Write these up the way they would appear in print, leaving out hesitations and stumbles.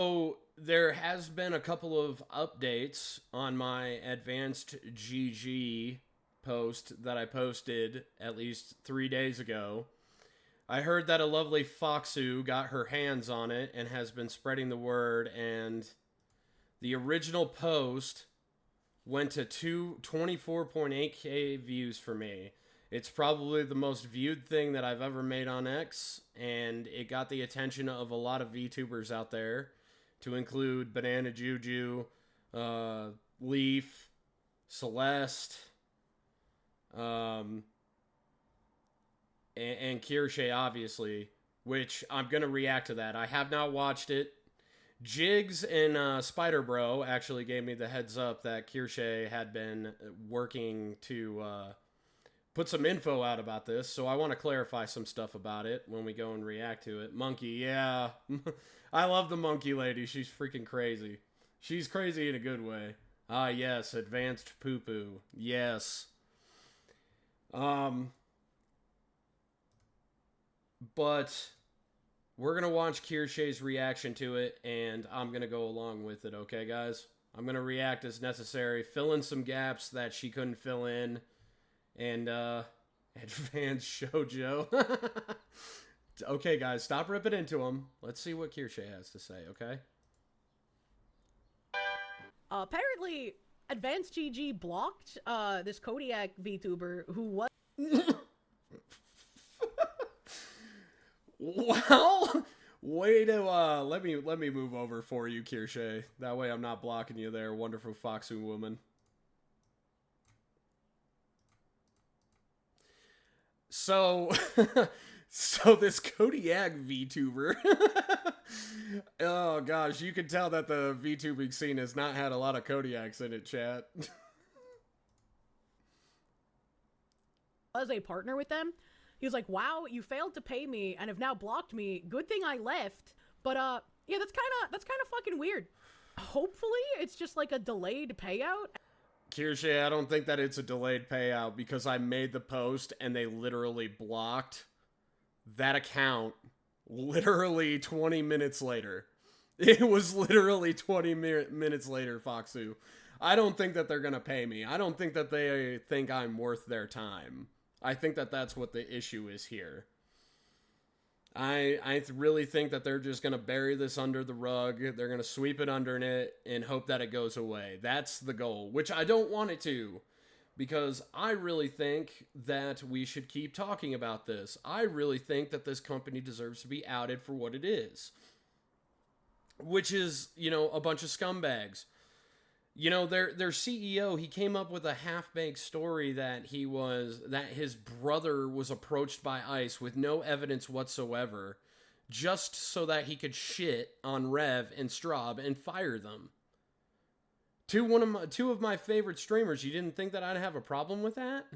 So there has been a couple of updates on my advanced GG post that I posted at least 3 days ago. I heard that a lovely Foxu got her hands on it and has been spreading the word, and the original post went to 24.8K views for me. It's probably the most viewed thing that I've ever made on X, and it got the attention of a lot of VTubers out there, to include Banana Juju, Leaf, Celeste, um, and Kirsche, obviously, which I'm going to react to that. I have not watched it. Jigs and Spider Bro actually gave me the heads up that Kirsche had been working to put some info out about this, so I want to clarify some stuff about it when we go and react to it. Monkey, yeah. I love the monkey lady. She's freaking crazy. She's crazy in a good way. Ah, yes, advanced poo-poo. Yes. But we're going to watch Kirsche's reaction to it, and I'm going to go along with it, okay, guys? I'm going to react as necessary, fill in some gaps that she couldn't fill in, and, advanced shoujo. Okay, guys, stop ripping into him. Let's see what Kirsche has to say, okay? Apparently, Advanced GG blocked this Kodiak VTuber who was. Well, way to let me move over for you, Kirsche. That way I'm not blocking you there, wonderful Foxu woman. So, so this Kodiak VTuber. Oh gosh, you can tell that the VTubing scene has not had a lot of Kodiaks in it, chat. Was a partner with them. He was like, "Wow, you failed to pay me and have now blocked me. Good thing I left." But yeah, that's kind of fucking weird. Hopefully, it's just like a delayed payout. Kirsche, I don't think that it's a delayed payout because I made the post and they literally blocked that account literally 20 minutes later. It was literally 20 minutes later, Foxu. I don't think that they're going to pay me. I don't think that they think I'm worth their time. I think that that's what the issue is here. I really think that they're just going to bury this under the rug. They're going to sweep it under it and hope that it goes away. That's the goal, which I don't want it to, because I really think that we should keep talking about this. I really think that this company deserves to be outed for what it is, which is, you know, a bunch of scumbags. You know, their CEO, he came up with a half-baked story that his brother was approached by ICE with no evidence whatsoever, just so that he could shit on Rev and Straub and fire them. Two of my favorite streamers. You didn't think that I'd have a problem with that?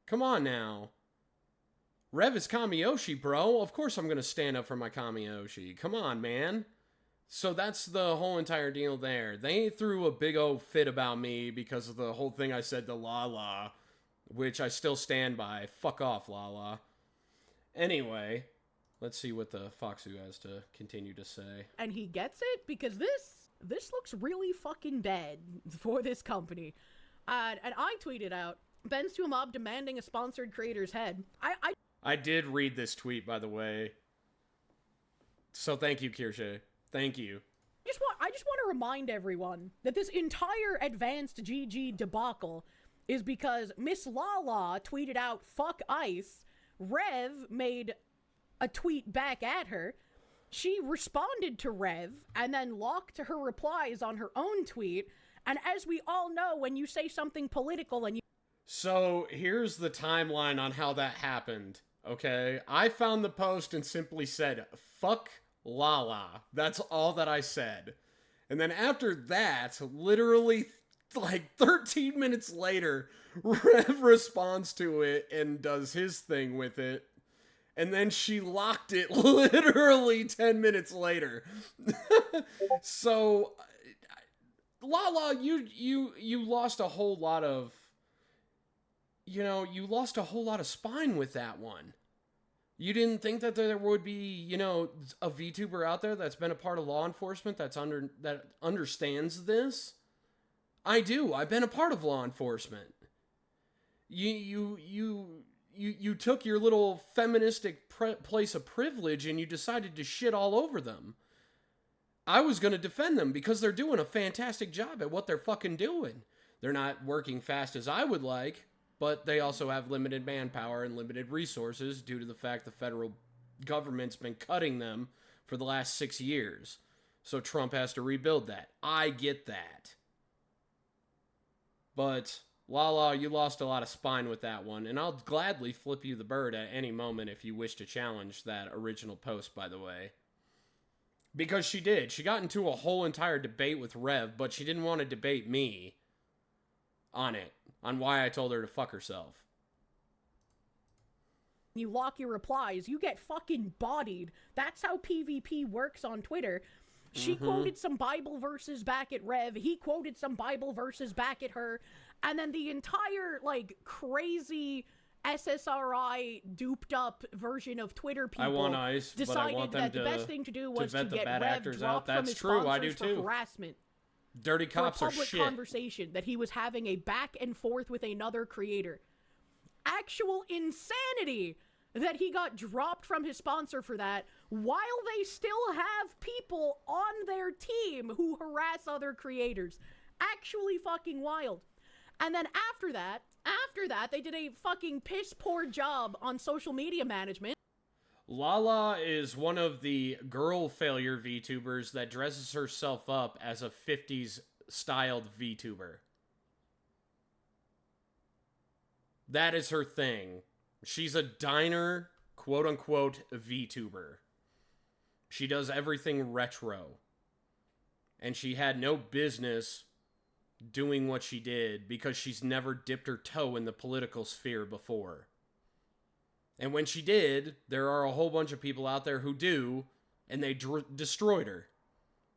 Come on now. Rev is Kamiyoshi, bro. Of course I'm gonna stand up for my Kamiyoshi. Come on, man. So that's the whole entire deal there. They threw a big old fit about me because of the whole thing I said to Lala, which I still stand by. Fuck off, Lala. Anyway, let's see what the Foxu has to continue to say. And he gets it because this looks really fucking bad for this company. And I tweeted out, "Ben's to a mob demanding a sponsored creator's head." I did read this tweet, by the way. So thank you, Kirsche. Thank you. I just want to remind everyone that this entire advanced GG debacle is because Miss Lala tweeted out, "Fuck ICE." Rev made a tweet back at her. She responded to Rev and then locked her replies on her own tweet. And as we all know, when you say something political and you... So here's the timeline on how that happened, okay? I found the post and simply said, "Fuck Lala." That's all that I said. And then after that, literally like 13 minutes later, Rev responds to it and does his thing with it. And then she locked it literally 10 minutes later. So, Lala, you lost a whole lot of... You know, you lost a whole lot of spine with that one. You didn't think that there would be, you know, a VTuber out there that's been a part of law enforcement that understands this? I do. I've been a part of law enforcement. You took your little feministic place of privilege and you decided to shit all over them. I was going to defend them because they're doing a fantastic job at what they're fucking doing. They're not working fast as I would like, but they also have limited manpower and limited resources due to the fact the federal government's been cutting them for the last 6 years. So Trump has to rebuild that. I get that. But Lala, you lost a lot of spine with that one, and I'll gladly flip you the bird at any moment if you wish to challenge that original post, by the way. Because she did. She got into a whole entire debate with Rev, but she didn't want to debate me on it, on why I told her to fuck herself. You lock your replies, you get fucking bodied. That's how PvP works on Twitter. She quoted some Bible verses back at Rev, he quoted some Bible verses back at her, and then the entire, like, crazy SSRI duped up version of Twitter people decided that the best thing to do was to get Rev dropped from his sponsors for harassment. Dirty cops for a are public shit. Conversation that he was having a back and forth with another creator. Actual insanity that he got dropped from his sponsor for that, while they still have people on their team who harass other creators. Actually fucking wild. And then after that, they did a fucking piss poor job on social media management. Lala is one of the girl failure VTubers that dresses herself up as a 50s styled VTuber. That is her thing. She's a diner, quote unquote, VTuber. She does everything retro. And she had no business doing what she did because she's never dipped her toe in the political sphere before. And when she did, there are a whole bunch of people out there who do, and they destroyed her.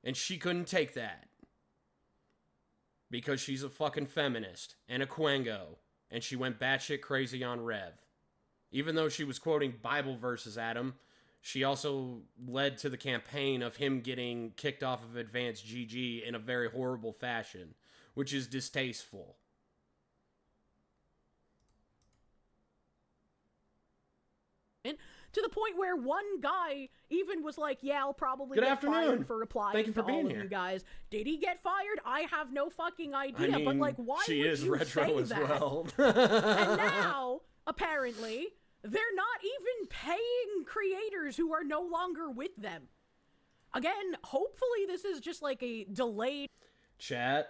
And she couldn't take that. Because she's a fucking feminist and a quango, and she went batshit crazy on Rev. Even though she was quoting Bible verses at him, she also led to the campaign of him getting kicked off of Advanced GG in a very horrible fashion, which is distasteful. To the point where one guy even was like, yeah, I'll probably get fired for replying Thank you for to being all here. of you guys. Did he get fired? I have no fucking idea. I mean, but like, why she would is you retro say as that? well. And now, apparently, they're not even paying creators who are no longer with them. Again, hopefully this is just like a delayed... Chat,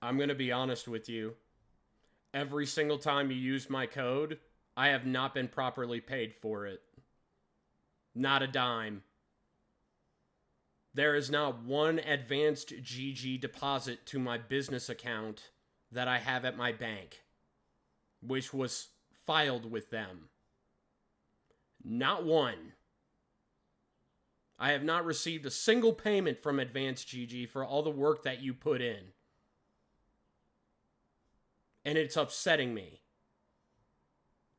I'm going to be honest with you. Every single time you used my code, I have not been properly paid for it. Not a dime. There is not one Advanced GG deposit to my business account that I have at my bank, which was filed with them. Not one. I have not received a single payment from Advanced GG for all the work that you put in. And it's upsetting me.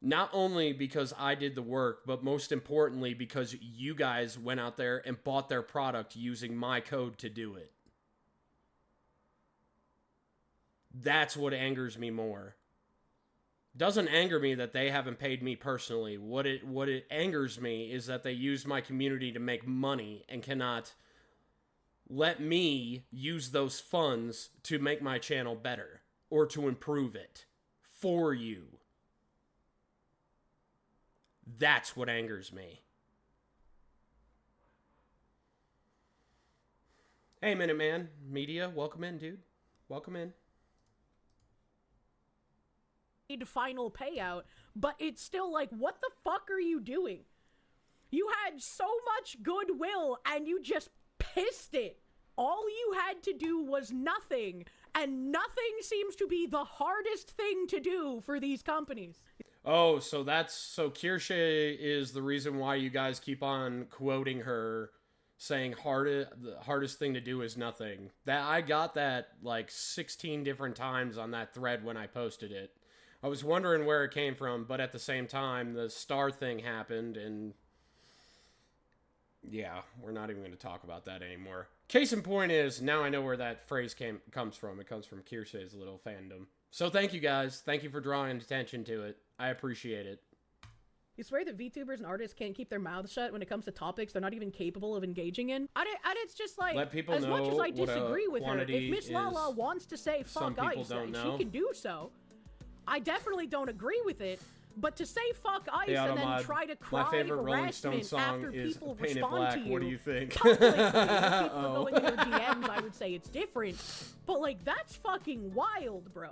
Not only because I did the work, but most importantly because you guys went out there and bought their product using my code to do it. That's what angers me more. It doesn't anger me that they haven't paid me personally. What it angers me is that they use my community to make money and cannot let me use those funds to make my channel better or to improve it for you. That's what angers me. Hey, Minuteman Media, welcome in, dude. Welcome in. Final payout, but it's still like, what the fuck are you doing? You had so much goodwill and you just pissed it. All you had to do was nothing, and nothing seems to be the hardest thing to do for these companies. Oh, so Kirsche is the reason why you guys keep on quoting her, saying the hardest thing to do is nothing. That I got that like 16 different times on that thread when I posted it. I was wondering where it came from, but at the same time, the star thing happened, and yeah, we're not even going to talk about that anymore. Case in point is, now I know where that phrase comes from. It comes from Kirse's little fandom. So thank you guys. Thank you for drawing attention to it. I appreciate it. You swear that VTubers and artists can't keep their mouths shut when it comes to topics they're not even capable of engaging in? And it's just like, let people as know much as I what disagree with her, if Miss is. Lala wants to say fuck ice, she can do so. I definitely don't agree with it, but to say fuck ice and then try to cry my favorite Rolling Stone song after is people Painted respond Black. to you, What do you think? publicly, if people are going in your DMs, I would say it's different. But like, that's fucking wild, bro.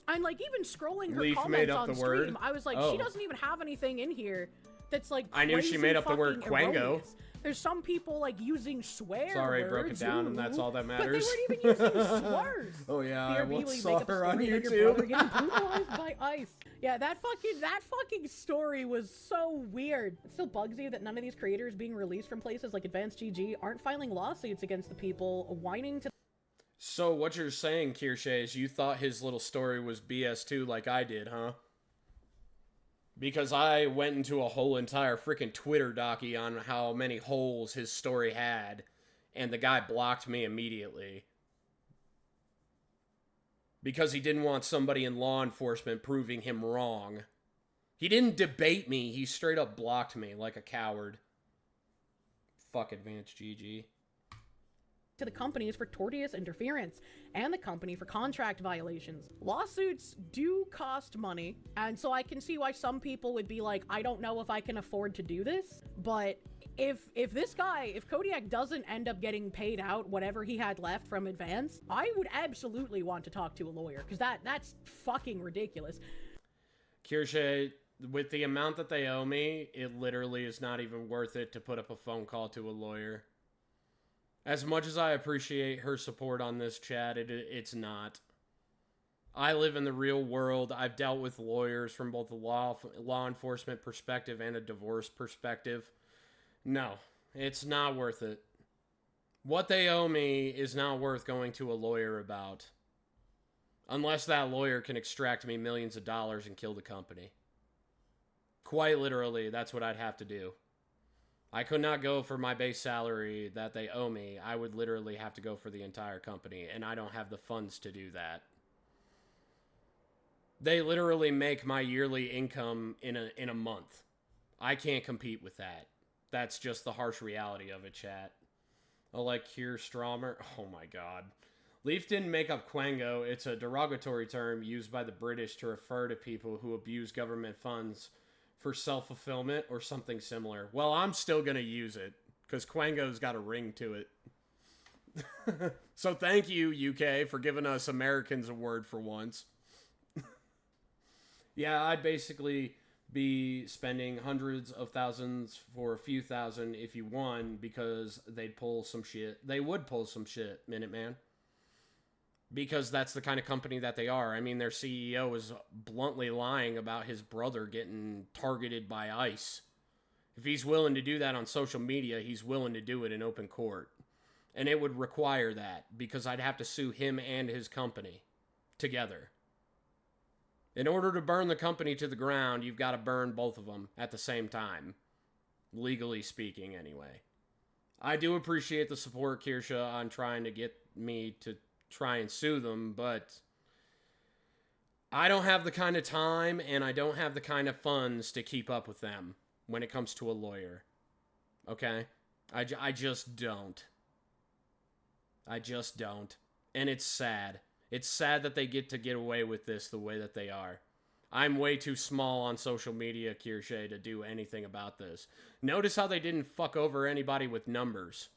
I'm like, even scrolling her comments on stream, I was like, she doesn't even have anything in here that's like I knew she made up the word Quango. Erroneous. There's some people like using swear Sorry, words. Broke it down, and that's all that matters. But they weren't even using slurs. Oh yeah, I once saw her on YouTube. Your brother getting brutalized by ice. Yeah, that fucking story was so weird. It still bugs you that none of these creators being released from places like Advanced GG aren't filing lawsuits against the people whining to. So what you're saying, Kirsche, is you thought his little story was BS too, like I did, huh? Because I went into a whole entire freaking Twitter docu on how many holes his story had, and the guy blocked me immediately. Because he didn't want somebody in law enforcement proving him wrong. He didn't debate me, he straight up blocked me like a coward. Fuck Advanced GG. To the companies for tortious interference and the company for contract violations. Lawsuits do cost money, and so I can see why some people would be like, I don't know if I can afford to do this, but if Kodiak doesn't end up getting paid out whatever he had left from Advance, I would absolutely want to talk to a lawyer, because that's fucking ridiculous. Kirsche, with the amount that they owe me, it literally is not even worth it to put up a phone call to a lawyer. As much as I appreciate her support on this chat, it's not. I live in the real world. I've dealt with lawyers from both a law enforcement perspective and a divorce perspective. No, it's not worth it. What they owe me is not worth going to a lawyer about. Unless that lawyer can extract me millions of dollars and kill the company. Quite literally, that's what I'd have to do. I could not go for my base salary that they owe me. I would literally have to go for the entire company, and I don't have the funds to do that. They literally make my yearly income in a month. I can't compete with that. That's just the harsh reality of it, chat. Oh, like Keir Strommer? Oh my god. Leaf didn't make up Quango. It's a derogatory term used by the British to refer to people who abuse government funds for self-fulfillment or something similar. Well, I'm still going to use it, because Quango's got a ring to it. So thank you, UK, for giving us Americans a word for once. Yeah, I'd basically be spending hundreds of thousands for a few thousand if you won, because they'd pull some shit. They would pull some shit, Minuteman. Because that's the kind of company that they are. I mean, their CEO is bluntly lying about his brother getting targeted by ICE. If he's willing to do that on social media, he's willing to do it in open court. And it would require that, because I'd have to sue him and his company together. In order to burn the company to the ground, you've got to burn both of them at the same time. Legally speaking, anyway. I do appreciate the support, Kirsche, on trying to get me to try and sue them, but I don't have the kind of time and I don't have the kind of funds to keep up with them when it comes to a lawyer. Okay? I just don't. I just don't. And it's sad. It's sad that they get to get away with this the way that they are. I'm way too small on social media, Kirsche, to do anything about this. Notice how they didn't fuck over anybody with numbers.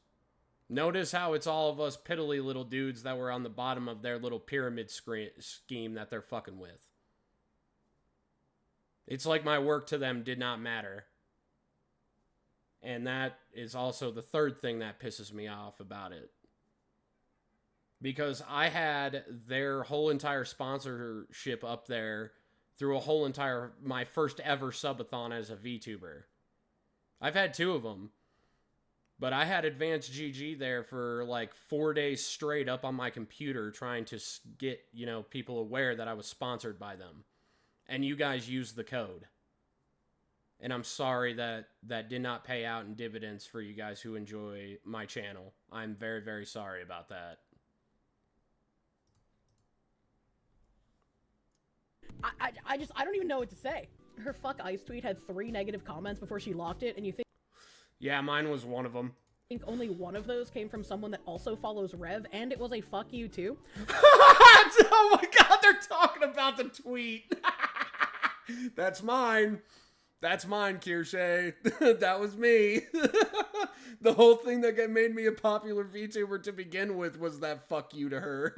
Notice how it's all of us piddly little dudes that were on the bottom of their little pyramid scheme that they're fucking with. It's like my work to them did not matter. And that is also the third thing that pisses me off about it. Because I had their whole entire sponsorship up there through my first ever subathon as a VTuber. I've had 2 of them. But I had Advanced GG there for like 4 days straight up on my computer trying to get, people aware that I was sponsored by them. and you guys used the code. And I'm sorry that that did not pay out in dividends for you guys who enjoy my channel. I'm very, very sorry about that. I don't even know what to say. Her fuck ice tweet had 3 negative comments before she locked it, and you think Yeah, mine was one of them. only one of those came from someone that also follows Rev, and it was a fuck you too. Oh my god, they're talking about the tweet. That's mine. That's mine, Kirsche. That was me. The whole thing that made me a popular VTuber to begin with was that fuck you to her.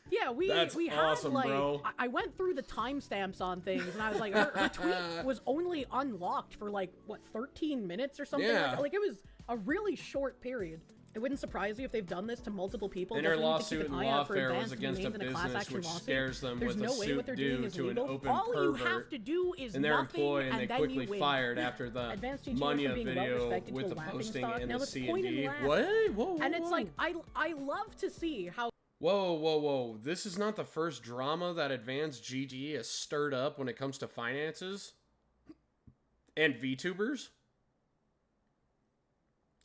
Yeah, we awesome, had, like, bro. I went through the timestamps on things, and I was like, her tweet was only unlocked for, like, what, 13 minutes or something? Yeah. Like, it was a really short period. It wouldn't surprise you if they've done this to multiple people. And her Definitely need to keep lawsuit an in eye out for lawfare was advanced against a names in a class business action which lawsuit. scares them There's with no a way what they're suit doing due is to an legal. open All you have pervert to do is and their nothing, employee, and they then quickly you win. fired after the Advanced teaching Munya from being video well-respected with to the a laughing posting stock. and Now the let's point and C&D. laugh. What? Whoa, And it's whoa. like, I love to see how Whoa, whoa, whoa. This is not the first drama that Advanced GG has stirred up when it comes to finances and VTubers.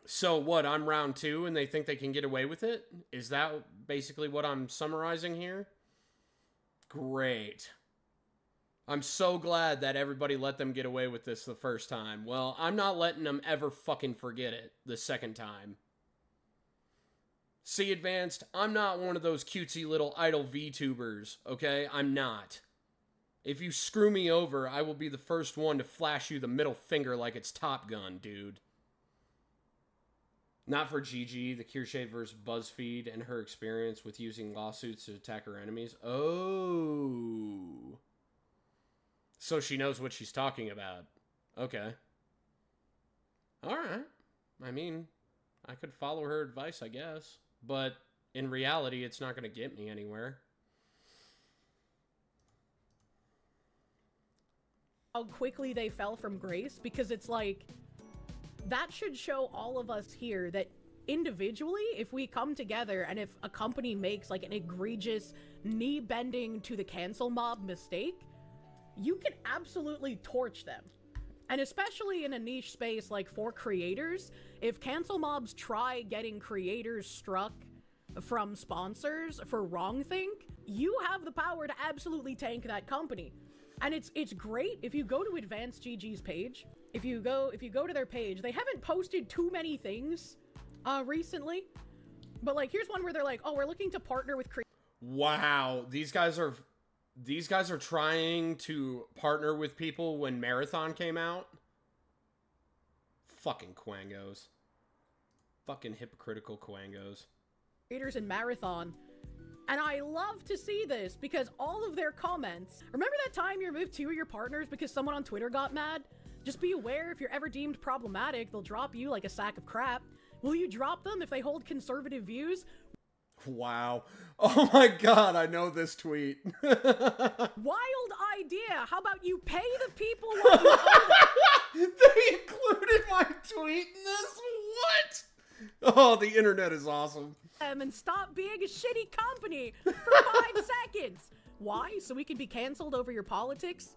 So what, I'm round 2 and they think they can get away with it? Is that basically what I'm summarizing here? Great. I'm so glad that everybody let them get away with this the first time. Well, I'm not letting them ever fucking forget it the second time. See, Advanced, I'm not one of those cutesy little idle VTubers, okay? I'm not. If you screw me over, I will be the first one to flash you the middle finger like it's Top Gun, dude. Not for GG, the Kirsche vs. BuzzFeed and her experience with using lawsuits to attack her enemies. Oh. So she knows what she's talking about. Okay. Alright. I mean, I could follow her advice, I guess. But in reality, it's not going to get me anywhere. how quickly they fell from grace, because it's like, that should show all of us here that individually, if we come together and if a company makes like an egregious knee-bending to the cancel mob mistake, you can absolutely torch them. And especially in a niche space like for creators, if cancel mobs try getting creators struck from sponsors for wrongthink, you have the power to absolutely tank that company. And it's great if you go to Advanced GG's page. If you go to their page, they haven't posted too many things recently. But like, here's one where they're like, "Oh, we're looking to partner with Wow, these guys are trying to partner with people when Marathon came out. Fucking quangos. Fucking hypocritical quangos. creators in Marathon." And I love to see this because all of their comments. Remember that time you removed 2 of your partners because someone on Twitter got mad? Just be aware, if you're ever deemed problematic, they'll drop you like a sack of crap. Will you drop them if they hold conservative views? Wow. Oh my god, I know this tweet. Wild idea. How about you pay the people what you owe them? They included my tweet in this? What? Oh, the internet is awesome. And stop being a shitty company for 5 seconds. Why? So we can be canceled over your politics?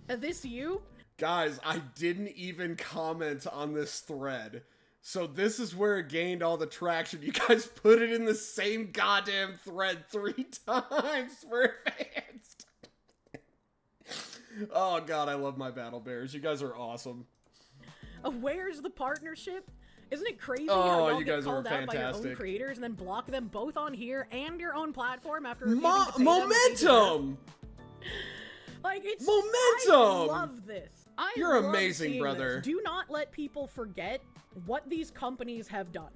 This you? Guys, I didn't even comment on this thread. So this is where it gained all the traction. You guys put it in the same goddamn thread 3 times for Advanced. Oh god, I love my battle bears. You guys are awesome. Where's the partnership? Isn't it crazy Oh, how y'all you get guys are called out by your own fantastic. creators and then block them both on here and your own platform after refusing to pay them Momentum! Like, it's Momentum! I love this. You're love amazing, seeing brother. this. Do not let people forget what these companies have done.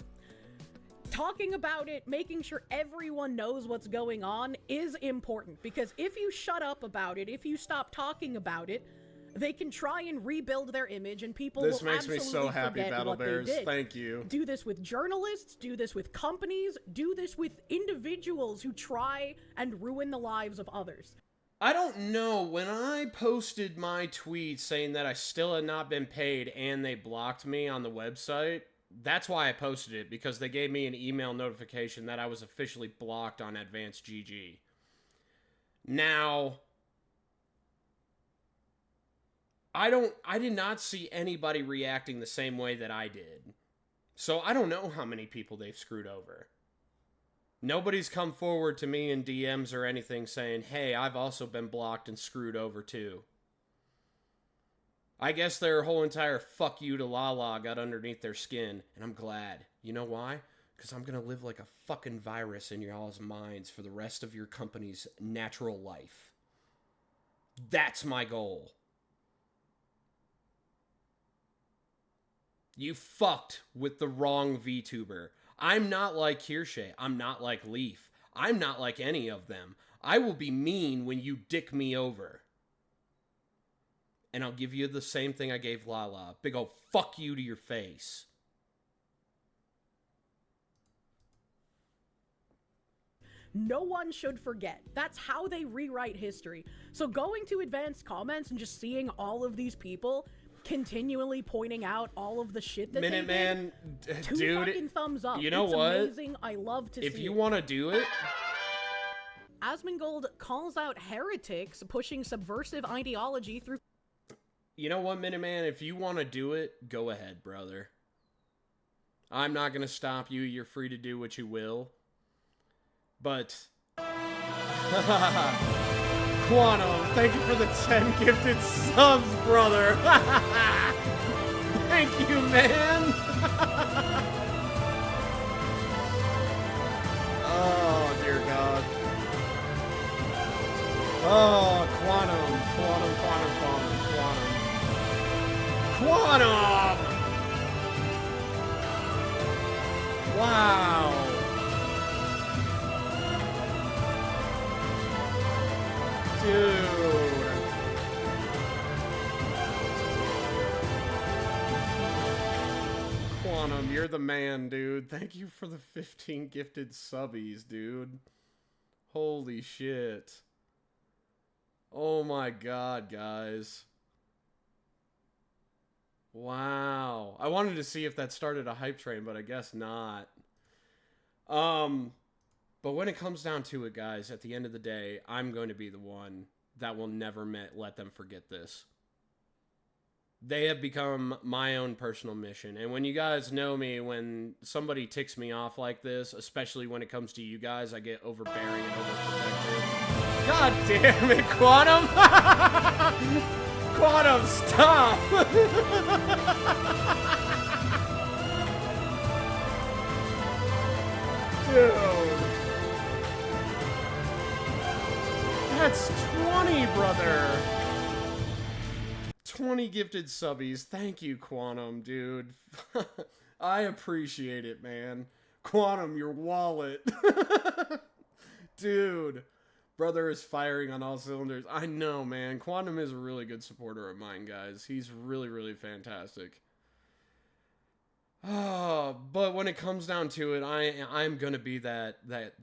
Talking about it, making sure everyone knows what's going on is important, because if you shut up about it, if you stop talking about it, they can try and rebuild their image, and people This will makes me absolutely so happy, forget Battle what they Bears. did. Thank you. Do this with journalists, do this with companies, do this with individuals who try and ruin the lives of others. I don't know, when I posted my tweet saying that I still had not been paid and they blocked me on the website, That's why I posted it, because they gave me an email notification that I was officially blocked on Advanced GG. Now, I did not see anybody reacting the same way that I did. So I don't know how many people they've screwed over. Nobody's come forward to me in DMs or anything saying, hey, I've also been blocked and screwed over too. I guess their whole entire fuck you to Lala got underneath their skin, and I'm glad. You know why? Because I'm going to live like a fucking virus in y'all's minds for the rest of your company's natural life. That's my goal. You fucked with the wrong VTuber. I'm not like Kirsche. I'm not like Leaf. I'm not like any of them. I will be mean when you dick me over. And I'll give you the same thing I gave Lala. Big ol' fuck you to your face. No one should forget. That's how they rewrite history. So going to advanced comments and just seeing all of these people continually pointing out all of the shit that Minuteman, they did, two dude, fucking thumbs up. You know it's what? Amazing. I love to see it. If you want to do it... Asmongold calls out heretics pushing subversive ideology through... You know what, Minuteman? If you want to do it, go ahead, brother. I'm not going to stop you. You're free to do what you will. But... Quantum, thank you for the 10 gifted subs, brother. Thank you, man. Oh, dear God. Oh, Quantum. Wow. Dude. Quantum, you're the man, dude. Thank you for the 15 gifted subbies, dude. Holy shit. Oh my God, guys. Wow. I wanted to see if that started a hype train, but I guess not. But when it comes down to it, guys, at the end of the day, I'm going to be the one that will never let them forget this. They have become my own personal mission. And when you guys know me, when somebody ticks me off like this, especially when it comes to you guys, I get overbearing and overprotective. God damn it, Quantum! Quantum, stop! Dude. That's 20, brother! 20 gifted subbies. Thank you, Quantum, dude. I appreciate it, man. Quantum, your wallet. Dude. Brother is firing on all cylinders. I know, man. Quantum is a really good supporter of mine, guys. He's really, really fantastic. Oh, but when it comes down to it, I'm going to be that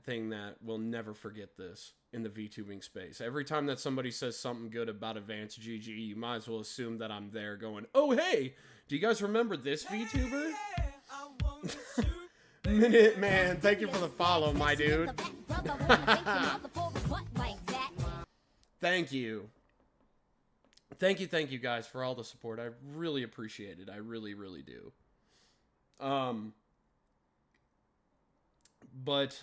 thing that will never forget this in the VTubing space. Every time that somebody says something good about Advanced GG, you might as well assume that I'm there going, oh, hey, do you guys remember this VTuber? Minute Man, thank you for the follow, my dude. Thank you. Thank you guys for all the support. I really appreciate it. I really, really do. But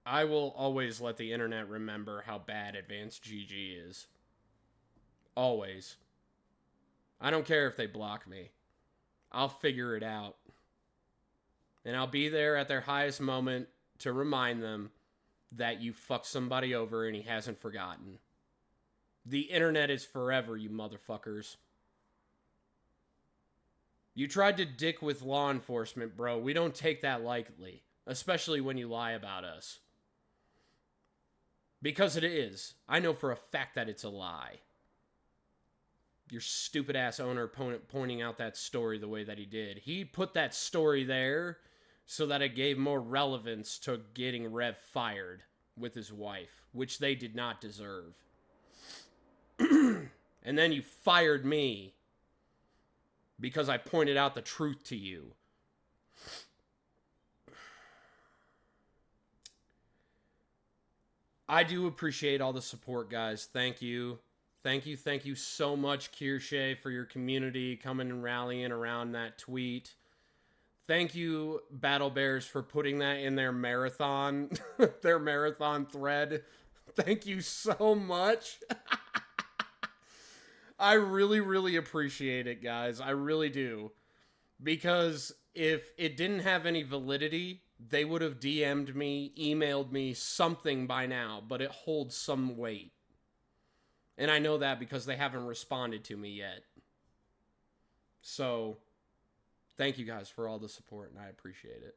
I will always let the internet remember how bad Advanced GG is. Always. I don't care if they block me. I'll figure it out. And I'll be there at their highest moment to remind them that you fucked somebody over and he hasn't forgotten. The internet is forever, you motherfuckers. You tried to dick with law enforcement, bro. We don't take that lightly. Especially when you lie about us. Because it is. I know for a fact that it's a lie. Your stupid ass owner pointing out that story the way that he did. He put that story there so that it gave more relevance to getting Rev fired with his wife, which they did not deserve. And then you fired me because I pointed out the truth to you. I do appreciate all the support, guys. Thank you. Thank you so much, Kirsche, for your community coming and rallying around that tweet. Thank you, Battle Bears, for putting that in their marathon, their marathon thread. Thank you so much. I really, really appreciate it, guys. I really do. Because if it didn't have any validity, they would have DM'd me, emailed me something by now, but it holds some weight. And I know that because they haven't responded to me yet. So, thank you guys for all the support, and I appreciate it.